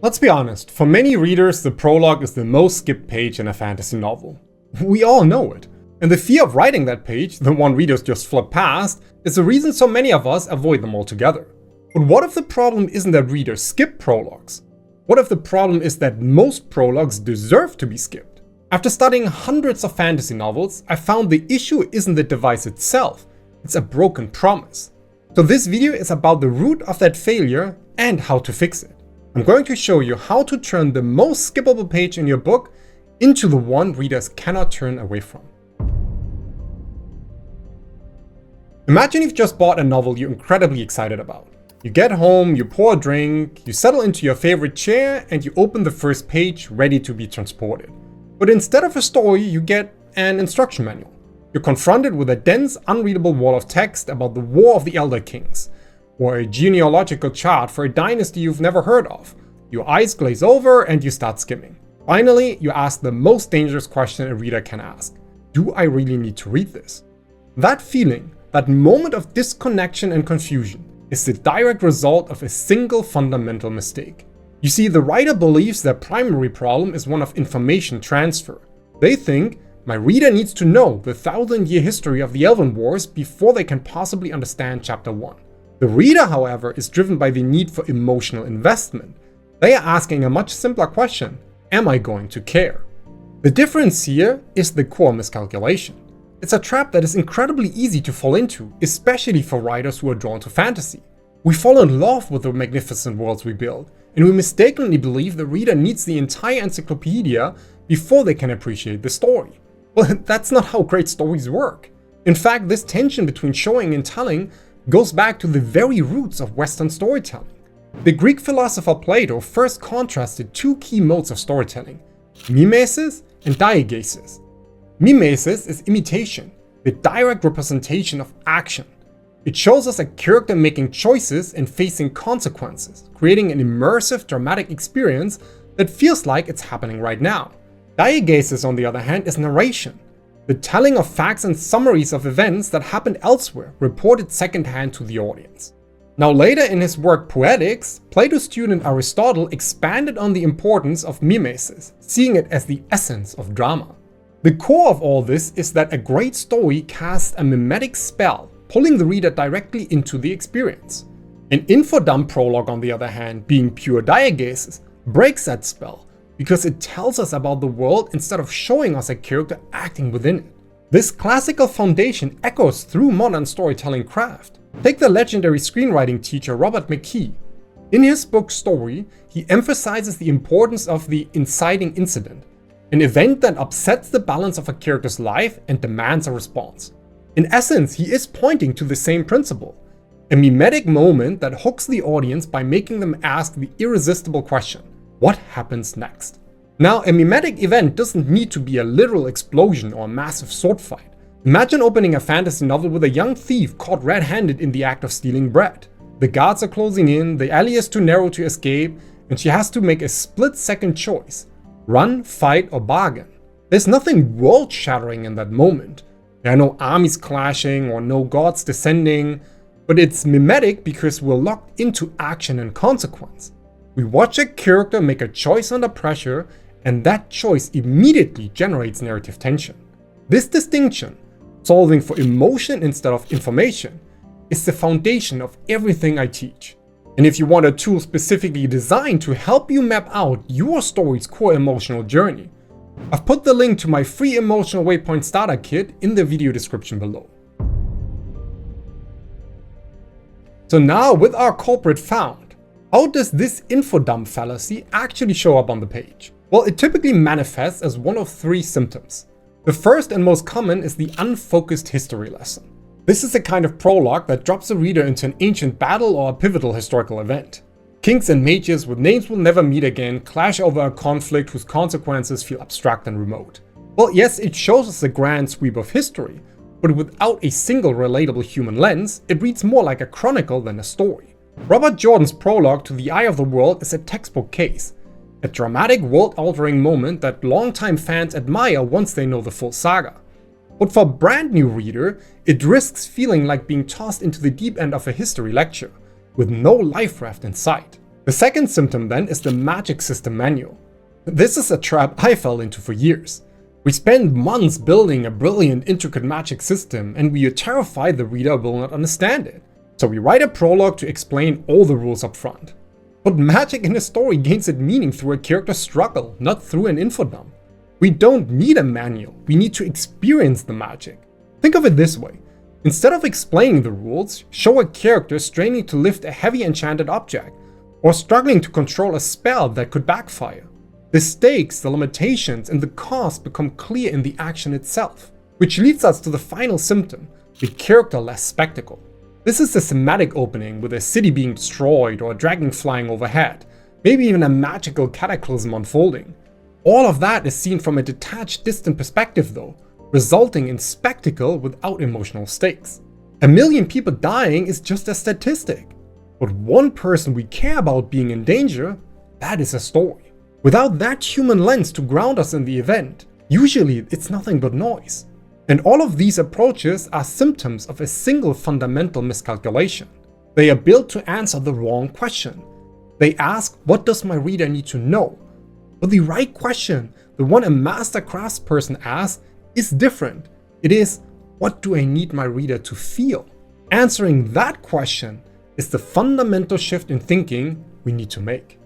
Let's be honest, for many readers, the prologue is the most skipped page in a fantasy novel. We all know it. And the fear of writing that page, the one readers just flip past, is the reason so many of us avoid them altogether. But what if the problem isn't that readers skip prologues? What if the problem is that most prologues deserve to be skipped? After studying hundreds of fantasy novels, I found the issue isn't the device itself, it's a broken promise. So this video is about the root of that failure and how to fix it. I'm going to show you how to turn the most skippable page in your book into the one readers cannot turn away from. Imagine you've just bought a novel you're incredibly excited about. You get home, you pour a drink, you settle into your favorite chair, and you open the first page ready to be transported. But instead of a story, you get an instruction manual. You're confronted with a dense, unreadable wall of text about the War of the Elder Kings, or a genealogical chart for a dynasty you've never heard of. Your eyes glaze over and you start skimming. Finally, you ask the most dangerous question a reader can ask. Do I really need to read this? That feeling, that moment of disconnection and confusion, is the direct result of a single fundamental mistake. You see, the writer believes their primary problem is one of information transfer. They think, my reader needs to know the 1,000-year history of the Elven Wars before they can possibly understand chapter 1. The reader, however, is driven by the need for emotional investment. They are asking a much simpler question: am I going to care? The difference here is the core miscalculation. It's a trap that is incredibly easy to fall into, especially for writers who are drawn to fantasy. We fall in love with the magnificent worlds we build, and we mistakenly believe the reader needs the entire encyclopedia before they can appreciate the story. Well, that's not how great stories work. In fact, this tension between showing and telling goes back to the very roots of Western storytelling. The Greek philosopher Plato first contrasted two key modes of storytelling: mimesis and diegesis. Mimesis is imitation, the direct representation of action. It shows us a character making choices and facing consequences, creating an immersive, dramatic experience that feels like it's happening right now. Diegesis, on the other hand, is narration, the telling of facts and summaries of events that happened elsewhere, reported secondhand to the audience. Now, later in his work Poetics, Plato's student Aristotle expanded on the importance of mimesis, seeing it as the essence of drama. The core of all this is that a great story casts a mimetic spell, pulling the reader directly into the experience. An infodump prologue, on the other hand, being pure diegesis, breaks that spell because it tells us about the world instead of showing us a character acting within it. This classical foundation echoes through modern storytelling craft. Take the legendary screenwriting teacher Robert McKee. In his book Story, he emphasizes the importance of the inciting incident, an event that upsets the balance of a character's life and demands a response. In essence, he is pointing to the same principle, a mimetic moment that hooks the audience by making them ask the irresistible question: what happens next? Now, a mimetic event doesn't need to be a literal explosion or a massive sword fight. Imagine opening a fantasy novel with a young thief caught red-handed in the act of stealing bread. The guards are closing in, the alley is too narrow to escape, and she has to make a split-second choice: run, fight, or bargain. There's nothing world-shattering in that moment. There are no armies clashing or no gods descending, but it's mimetic because we're locked into action and consequence. We watch a character make a choice under pressure, and that choice immediately generates narrative tension. This distinction, solving for emotion instead of information, is the foundation of everything I teach. And if you want a tool specifically designed to help you map out your story's core emotional journey, I've put the link to my free Emotional Waypoint Starter Kit in the video description below. So now, with our culprit found, how does this infodump fallacy actually show up on the page? Well, it typically manifests as one of three symptoms. The first and most common is the unfocused history lesson. This is a kind of prologue that drops the reader into an ancient battle or a pivotal historical event. Kings and mages with names we'll never meet again clash over a conflict whose consequences feel abstract and remote. Well, yes, it shows us the grand sweep of history, but without a single relatable human lens, it reads more like a chronicle than a story. Robert Jordan's prologue to The Eye of the World is a textbook case. A dramatic, world-altering moment that longtime fans admire once they know the full saga. But for a brand new reader, it risks feeling like being tossed into the deep end of a history lecture, with no life raft in sight. The second symptom then is the magic system manual. This is a trap I fell into for years. We spend months building a brilliant, intricate magic system, and we are terrified the reader will not understand it. So we write a prologue to explain all the rules up front. But magic in a story gains its meaning through a character's struggle, not through an info dump. We don't need a manual, we need to experience the magic. Think of it this way. Instead of explaining the rules, show a character straining to lift a heavy enchanted object, or struggling to control a spell that could backfire. The stakes, the limitations, and the cost become clear in the action itself, which leads us to the final symptom, the character-less spectacle. This is the thematic opening with a city being destroyed or a dragon flying overhead, maybe even a magical cataclysm unfolding. All of that is seen from a detached, distant perspective though, resulting in spectacle without emotional stakes. 1 million people dying is just a statistic, but one person we care about being in danger, that is a story. Without that human lens to ground us in the event, usually it's nothing but noise. And all of these approaches are symptoms of a single fundamental miscalculation. They are built to answer the wrong question. They ask, what does my reader need to know? But the right question, the one a master craftsperson asks, is different. It is, what do I need my reader to feel? Answering that question is the fundamental shift in thinking we need to make.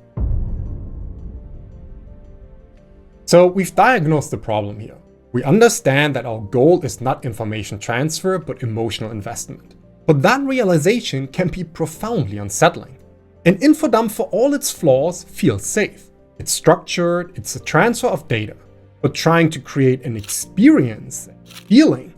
So we've diagnosed the problem here. We understand that our goal is not information transfer, but emotional investment. But that realization can be profoundly unsettling. An infodump, for all its flaws, feels safe. It's structured, it's a transfer of data. But trying to create an experience, a feeling,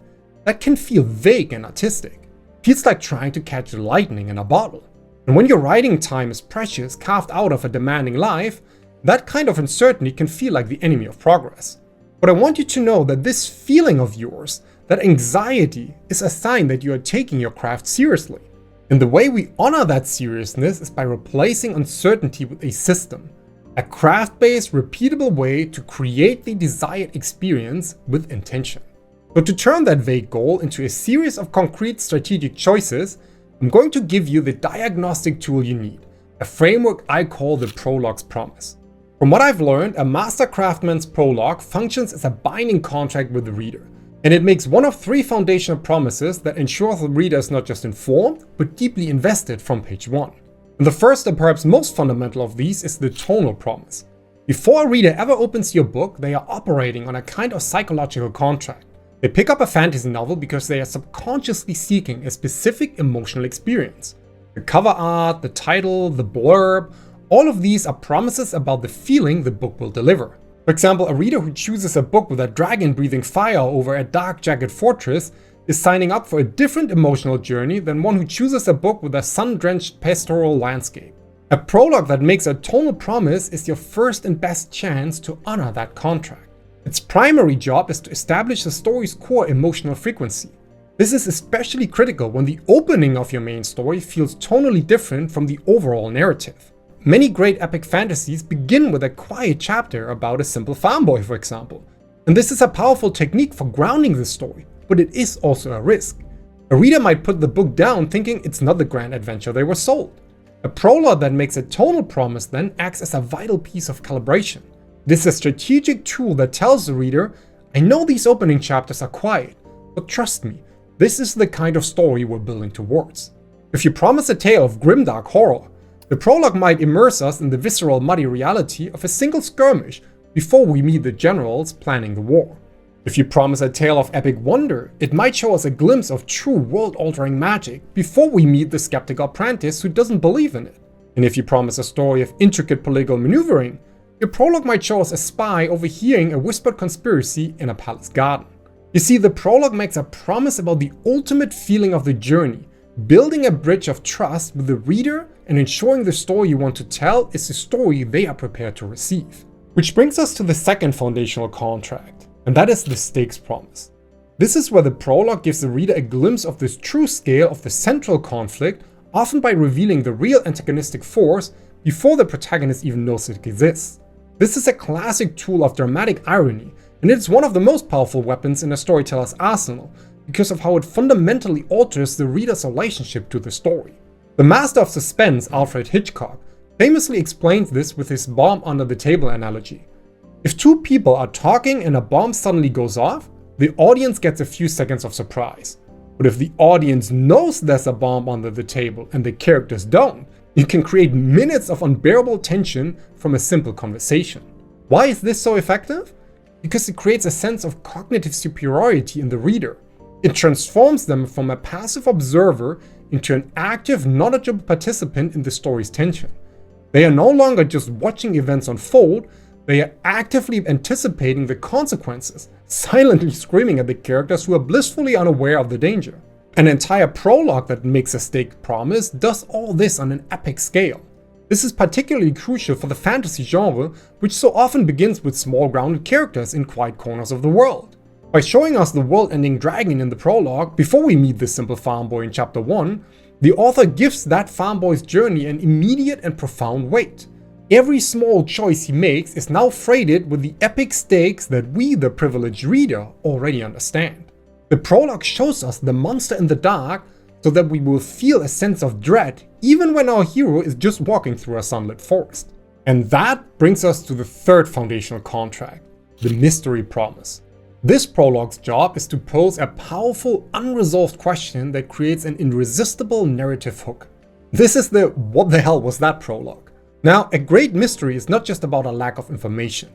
that can feel vague and artistic. Feels like trying to catch lightning in a bottle. And when your writing time is precious, carved out of a demanding life, that kind of uncertainty can feel like the enemy of progress. But I want you to know that this feeling of yours, that anxiety, is a sign that you are taking your craft seriously. And the way we honor that seriousness is by replacing uncertainty with a system. A craft-based, repeatable way to create the desired experience with intention. But to turn that vague goal into a series of concrete strategic choices, I'm going to give you the diagnostic tool you need, a framework I call the Prologue's Promise. From what I've learned, a master craftsman's prologue functions as a binding contract with the reader, and it makes one of 3 foundational promises that ensures the reader is not just informed, but deeply invested from page 1. And the first and perhaps most fundamental of these is the tonal promise. Before a reader ever opens your book, they are operating on a kind of psychological contract. They pick up a fantasy novel because they are subconsciously seeking a specific emotional experience. The cover art, the title, the blurb, all of these are promises about the feeling the book will deliver. For example, a reader who chooses a book with a dragon breathing fire over a dark jagged fortress is signing up for a different emotional journey than one who chooses a book with a sun-drenched pastoral landscape. A prologue that makes a tonal promise is your first and best chance to honor that contract. Its primary job is to establish the story's core emotional frequency. This is especially critical when the opening of your main story feels tonally different from the overall narrative. Many great epic fantasies begin with a quiet chapter about a simple farm boy, for example. And this is a powerful technique for grounding the story, but it is also a risk. A reader might put the book down thinking it's not the grand adventure they were sold. A prologue that makes a tonal promise then acts as a vital piece of calibration. It is a strategic tool that tells the reader, I know these opening chapters are quiet, but trust me, this is the kind of story we're building towards. If you promise a tale of grimdark horror, the prologue might immerse us in the visceral, muddy reality of a single skirmish before we meet the generals planning the war. If you promise a tale of epic wonder, it might show us a glimpse of true world-altering magic before we meet the skeptical apprentice who doesn't believe in it. And if you promise a story of intricate political maneuvering, your prologue might show us a spy overhearing a whispered conspiracy in a palace garden. You see, the prologue makes a promise about the ultimate feeling of the journey, building a bridge of trust with the reader and ensuring the story you want to tell is the story they are prepared to receive. Which brings us to the second foundational contract, and that is the stakes promise. This is where the prologue gives the reader a glimpse of this true scale of the central conflict, often by revealing the real antagonistic force before the protagonist even knows it exists. This is a classic tool of dramatic irony, and it's one of the most powerful weapons in a storyteller's arsenal, because of how it fundamentally alters the reader's relationship to the story. The master of suspense, Alfred Hitchcock, famously explains this with his bomb under the table analogy. If two people are talking and a bomb suddenly goes off, the audience gets a few seconds of surprise. But if the audience knows there's a bomb under the table and the characters don't, you can create minutes of unbearable tension from a simple conversation. Why is this so effective? Because it creates a sense of cognitive superiority in the reader. It transforms them from a passive observer into an active, knowledgeable participant in the story's tension. They are no longer just watching events unfold, they are actively anticipating the consequences, silently screaming at the characters who are blissfully unaware of the danger. An entire prologue that makes a staked promise does all this on an epic scale. This is particularly crucial for the fantasy genre, which so often begins with small grounded characters in quiet corners of the world. By showing us the world-ending dragon in the prologue before we meet this simple farm boy in chapter 1, the author gives that farm boy's journey an immediate and profound weight. Every small choice he makes is now freighted with the epic stakes that we, the privileged reader, already understand. The prologue shows us the monster in the dark so that we will feel a sense of dread even when our hero is just walking through a sunlit forest. And that brings us to the third foundational contract, the mystery promise. This prologue's job is to pose a powerful, unresolved question that creates an irresistible narrative hook. This is the "what the hell was that" prologue. Now, a great mystery is not just about a lack of information.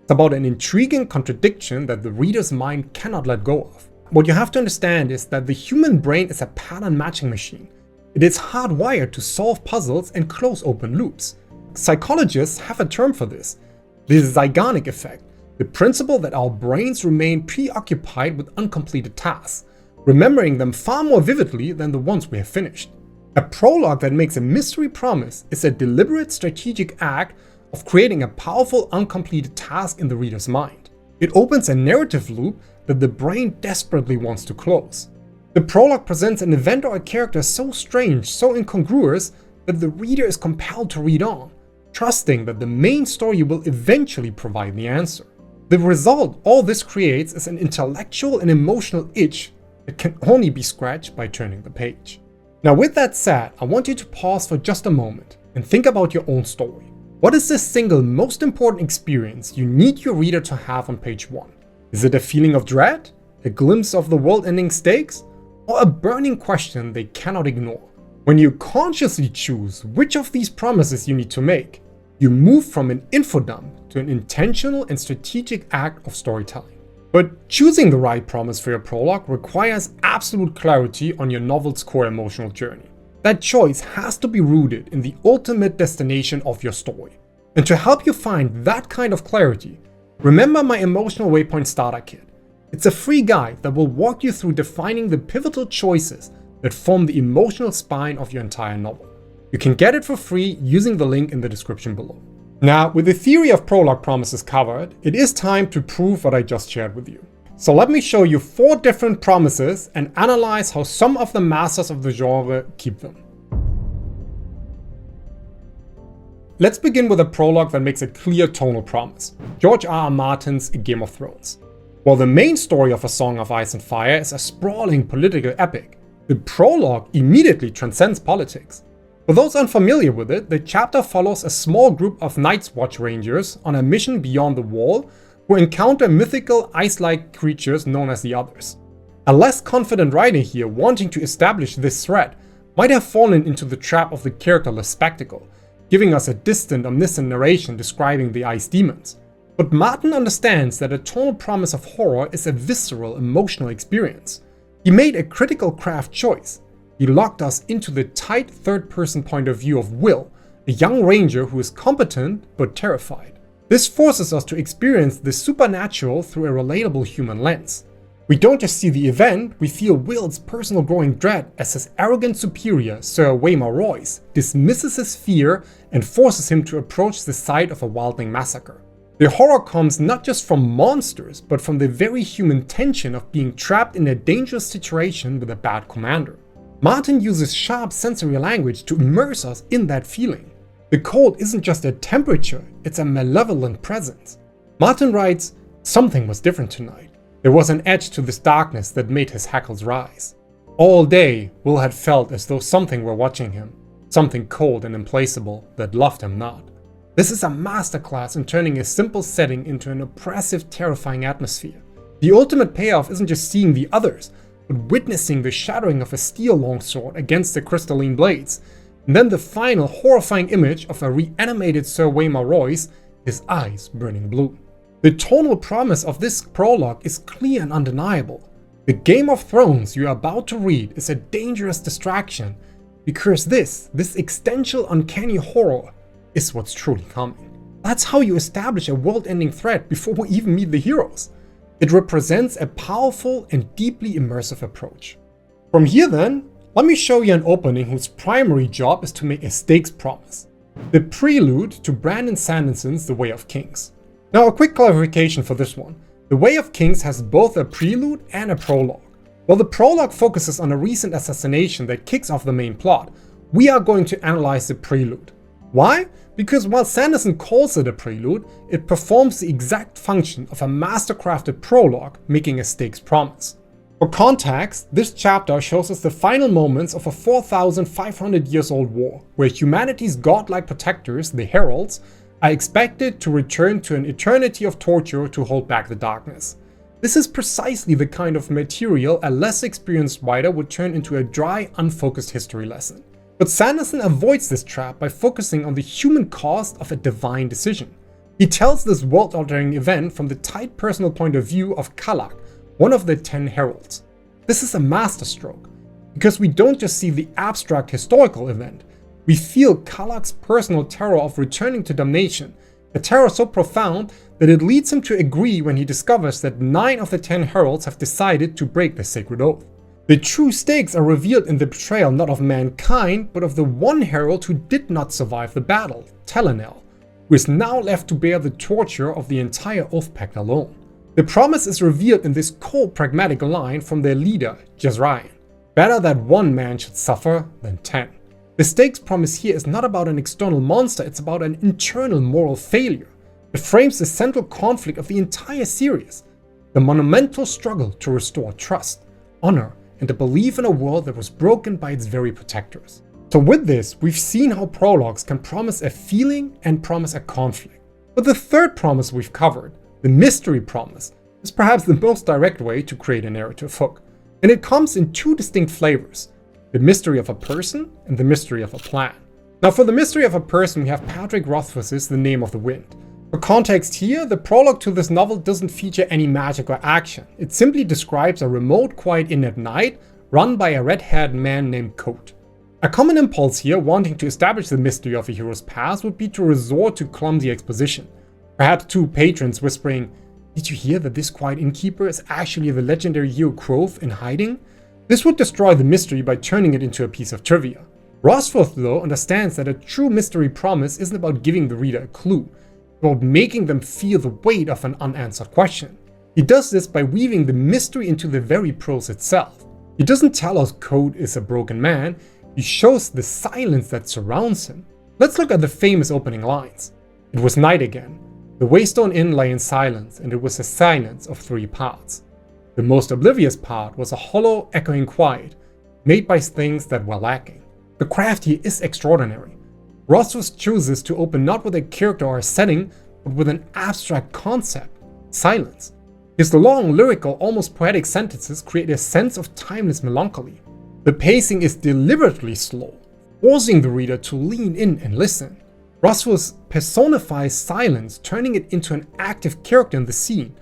It's about an intriguing contradiction that the reader's mind cannot let go of. What you have to understand is that the human brain is a pattern matching machine. It is hardwired to solve puzzles and close open loops. Psychologists have a term for this, the Zeigarnik effect, the principle that our brains remain preoccupied with uncompleted tasks, remembering them far more vividly than the ones we have finished. A prologue that makes a mystery promise is a deliberate strategic act of creating a powerful uncompleted task in the reader's mind. It opens a narrative loop that the brain desperately wants to close. The prologue presents an event or a character so strange, so incongruous, that the reader is compelled to read on, trusting that the main story will eventually provide the answer. The result all this creates is an intellectual and emotional itch that can only be scratched by turning the page. Now, with that said, I want you to pause for just a moment and think about your own story. What is the single most important experience you need your reader to have on page 1? Is it a feeling of dread, a glimpse of the world-ending stakes, or a burning question they cannot ignore? When you consciously choose which of these promises you need to make, you move from an info dump to an intentional and strategic act of storytelling. But choosing the right promise for your prologue requires absolute clarity on your novel's core emotional journey. That choice has to be rooted in the ultimate destination of your story. And to help you find that kind of clarity, remember my Emotional Waypoint Starter Kit. It's a free guide that will walk you through defining the pivotal choices that form the emotional spine of your entire novel. You can get it for free using the link in the description below. Now, with the theory of prologue promises covered, it is time to prove what I just shared with you. So let me show you 4 different promises and analyze how some of the masters of the genre keep them. Let's begin with a prologue that makes a clear tonal promise, George R.R. Martin's Game of Thrones. While the main story of A Song of Ice and Fire is a sprawling political epic, the prologue immediately transcends politics. For those unfamiliar with it, the chapter follows a small group of Night's Watch Rangers on a mission beyond the Wall who encounter mythical ice-like creatures known as the Others. A less confident writer here, wanting to establish this threat, might have fallen into the trap of the characterless spectacle, giving us a distant, omniscient narration describing the ice demons. But Martin understands that a tonal promise of horror is a visceral, emotional experience. He made a critical craft choice. He locked us into the tight third-person point of view of Will, a young ranger who is competent but terrified. This forces us to experience the supernatural through a relatable human lens. We don't just see the event, we feel Will's personal growing dread as his arrogant superior, Sir Waymar Royce, dismisses his fear and forces him to approach the site of a wildling massacre. The horror comes not just from monsters, but from the very human tension of being trapped in a dangerous situation with a bad commander. Martin uses sharp sensory language to immerse us in that feeling. The cold isn't just a temperature, it's a malevolent presence. Martin writes, "Something was different tonight. There was an edge to this darkness that made his hackles rise." All day, Will had felt as though something were watching him. something cold and implacable that loved him not. This is a masterclass in turning a simple setting into an oppressive, terrifying atmosphere. The ultimate payoff isn't just seeing the others, but witnessing the shattering of a steel longsword against the crystalline blades, and then the final horrifying image of a reanimated Sir Waymar Royce, his eyes burning blue. The tonal promise of this prologue is clear and undeniable. The Game of Thrones you are about to read is a dangerous distraction, because this existential uncanny horror is what's truly coming. That's how you establish a world-ending threat before we even meet the heroes. It represents a powerful and deeply immersive approach. From here then, let me show you an opening whose primary job is to make a stakes promise. The prelude to Brandon Sanderson's The Way of Kings. Now a quick clarification for this one. The Way of Kings has both a prelude and a prologue. While the prologue focuses on a recent assassination that kicks off the main plot, we are going to analyze the prelude. Why? Because while Sanderson calls it a prelude, it performs the exact function of a mastercrafted prologue, making a stakes promise. For context, this chapter shows us the final moments of a 4,500 years old war, where humanity's godlike protectors, the Heralds, are expected to return to an eternity of torture to hold back the darkness. This is precisely the kind of material a less experienced writer would turn into a dry, unfocused history lesson. But Sanderson avoids this trap by focusing on the human cost of a divine decision. He tells this world-altering event from the tight personal point of view of Kalak, one of the 10 heralds. This is a masterstroke, because we don't just see the abstract historical event, we feel Kalak's personal terror of returning to damnation, a terror so profound that it leads him to agree when he discovers that 9 of the 10 heralds have decided to break the sacred oath. The true stakes are revealed in the betrayal not of mankind, but of the one herald who did not survive the battle, Telenel, who is now left to bear the torture of the entire Oath Pact alone. The promise is revealed in this cold, pragmatic line from their leader, Jezrien. Better that one man should suffer than 10. The stakes promise here is not about an external monster, it's about an internal moral failure. It frames the central conflict of the entire series, the monumental struggle to restore trust, honor, and a belief in a world that was broken by its very protectors. So with this, we've seen how prologues can promise a feeling and promise a conflict. But the third promise we've covered, the mystery promise, is perhaps the most direct way to create a narrative hook. And it comes in 2 distinct flavors: the mystery of a person and the mystery of a plan. Now for the mystery of a person, we have Patrick Rothfuss's The Name of the Wind. For context here, the prologue to this novel doesn't feature any magic or action. It simply describes a remote, quiet inn at night run by a red-haired man named Coat. A common impulse here, wanting to establish the mystery of a hero's past, would be to resort to clumsy exposition. Perhaps 2 patrons whispering, "Did you hear that this quiet innkeeper is actually the legendary hero Kvothe in hiding?" This would destroy the mystery by turning it into a piece of trivia. Rothfuss, though, understands that a true mystery promise isn't about giving the reader a clue, about making them feel the weight of an unanswered question. He does this by weaving the mystery into the very prose itself. He doesn't tell us Code is a broken man, he shows the silence that surrounds him. Let's look at the famous opening lines. "It was night again. The Waystone Inn lay in silence, and it was a silence of 3 parts. The most oblivious part was a hollow, echoing quiet, made by things that were lacking." The craft here is extraordinary. Rothfuss chooses to open not with a character or a setting, but with an abstract concept: silence. His long, lyrical, almost poetic sentences create a sense of timeless melancholy. The pacing is deliberately slow, forcing the reader to lean in and listen. Rothfuss personifies silence, turning it into an active character in the scene,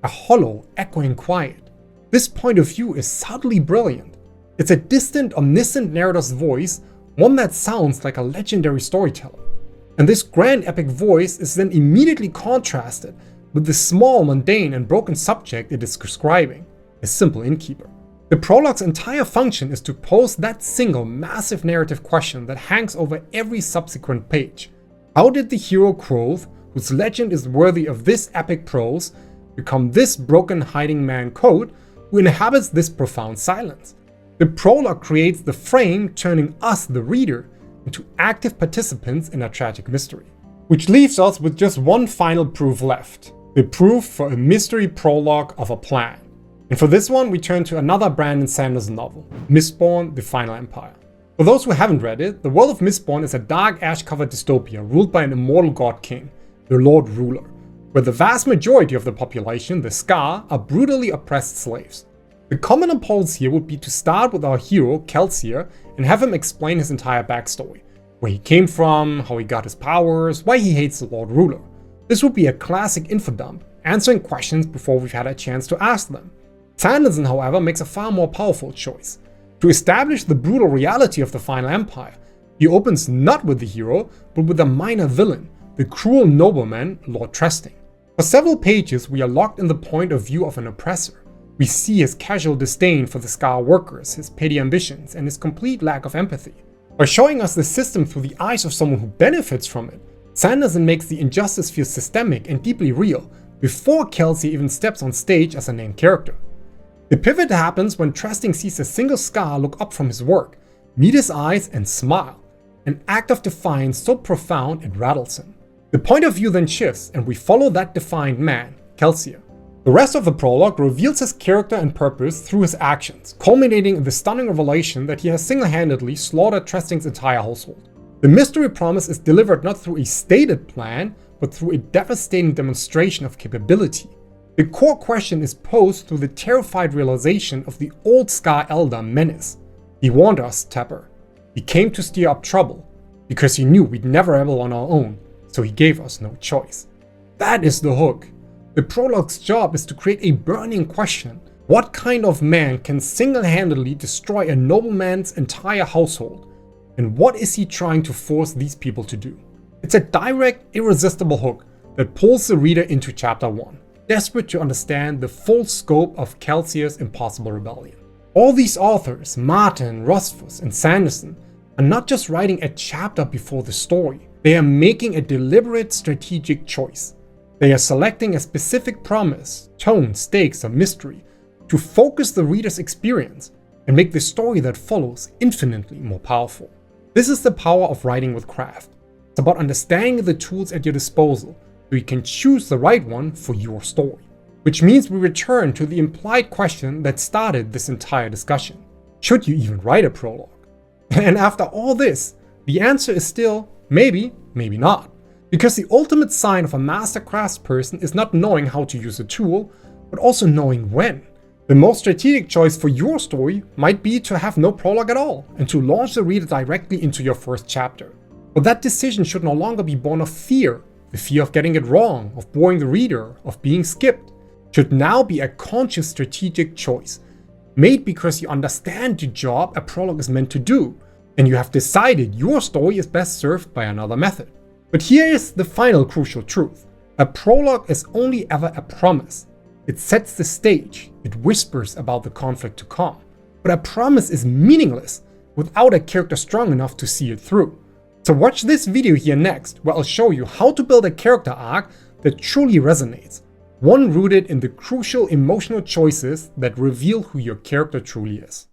a hollow, echoing quiet. This point of view is subtly brilliant. It's a distant, omniscient narrator's voice, one that sounds like a legendary storyteller. And this grand epic voice is then immediately contrasted with the small, mundane, and broken subject it is describing, a simple innkeeper. The prologue's entire function is to pose that single, massive narrative question that hangs over every subsequent page. How did the hero Kvothe, whose legend is worthy of this epic prose, become this broken hiding man Code, who inhabits this profound silence? The prologue creates the frame, turning us, the reader, into active participants in a tragic mystery. Which leaves us with just one final proof left. The proof for a mystery prologue of a plan. And for this one, we turn to another Brandon Sanderson novel, Mistborn: The Final Empire. For those who haven't read it, the world of Mistborn is a dark ash-covered dystopia ruled by an immortal god king, the Lord Ruler, where the vast majority of the population, the Scar, are brutally oppressed slaves. The common impulse here would be to start with our hero, Kelsier, and have him explain his entire backstory, where he came from, how he got his powers, why he hates the Lord Ruler. This would be a classic info dump, answering questions before we've had a chance to ask them. Sanderson, however, makes a far more powerful choice. To establish the brutal reality of the Final Empire, he opens not with the hero, but with a minor villain, the cruel nobleman, Lord Trusting. For several pages, we are locked in the point of view of an oppressor. We see his casual disdain for the Scar workers, his petty ambitions, and his complete lack of empathy. By showing us the system through the eyes of someone who benefits from it, Sanderson makes the injustice feel systemic and deeply real before Kelsey even steps on stage as a named character. The pivot happens when Trusting sees a single Scar look up from his work, meet his eyes, and smile, an act of defiance so profound it rattles him. The point of view then shifts, and we follow that defined man, Kelsier. The rest of the prologue reveals his character and purpose through his actions, culminating in the stunning revelation that he has single-handedly slaughtered Trusting's entire household. The mystery promise is delivered not through a stated plan, but through a devastating demonstration of capability. The core question is posed through the terrified realization of the old Scar Elder Menace. He warned us, Tapper. He came to stir up trouble, because he knew we'd never rebel on our own, so he gave us no choice. That is the hook. The prologue's job is to create a burning question. What kind of man can single-handedly destroy a nobleman's entire household? And what is he trying to force these people to do? It's a direct, irresistible hook that pulls the reader into chapter 1, desperate to understand the full scope of Kelsier's impossible rebellion. All these authors, Martin, Rothfuss, and Sanderson, are not just writing a chapter before the story. They are making a deliberate strategic choice. They are selecting a specific promise, tone, stakes, or mystery to focus the reader's experience and make the story that follows infinitely more powerful. This is the power of writing with craft. It's about understanding the tools at your disposal so you can choose the right one for your story. Which means we return to the implied question that started this entire discussion. Should you even write a prologue? And after all this, the answer is still maybe, maybe not. Because the ultimate sign of a masterclass person is not knowing how to use a tool, but also knowing when. The most strategic choice for your story might be to have no prologue at all, and to launch the reader directly into your first chapter. But that decision should no longer be born of fear, the fear of getting it wrong, of boring the reader, of being skipped. It should now be a conscious strategic choice, made because you understand the job a prologue is meant to do, and you have decided your story is best served by another method. But here is the final crucial truth. A prologue is only ever a promise. It sets the stage, it whispers about the conflict to come. But a promise is meaningless without a character strong enough to see it through. So watch this video here next, where I'll show you how to build a character arc that truly resonates. One rooted in the crucial emotional choices that reveal who your character truly is.